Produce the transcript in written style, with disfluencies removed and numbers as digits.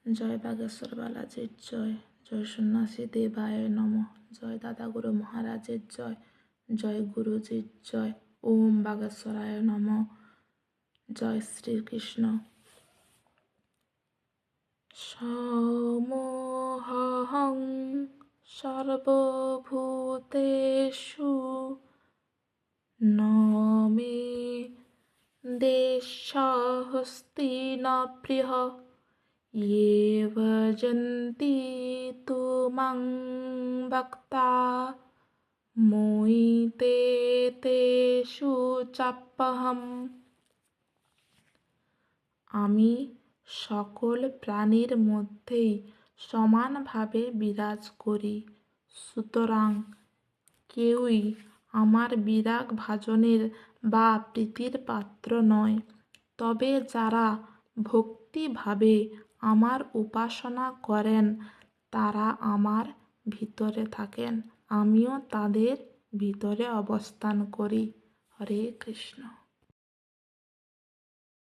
জয় বাগেশ্বর বালাজির জয়, জয় সন্ন্যাসী দেবায় নমঃ, জয় দাদাগুরু মহারাজের জয়, জয় গুরুজির জয়, ওম বাগেশ্বরায় নমঃ, জয় শ্রীকৃষ্ণ। সমোহং সর্বভূতেষু ন মে দেশাস্তি ন প্রিয়ঃ ये ভজন্তি তু মাং ভক্তা মোহিতে তেষু চাপ্যহম। আমি সকল প্রাণীর মধ্যেই সমানভাবে বিরাজ করি, সুতরাং কেউই আমার বিরাগ ভাজনের বা প্রীতির পাত্র নয়। তবে যারা ভক্তিভাবে আমার উপাসনা করেন তারা আমার ভিতরে থাকেন, আমিও তাদের ভিতরে অবস্থান করি। হরে কৃষ্ণ।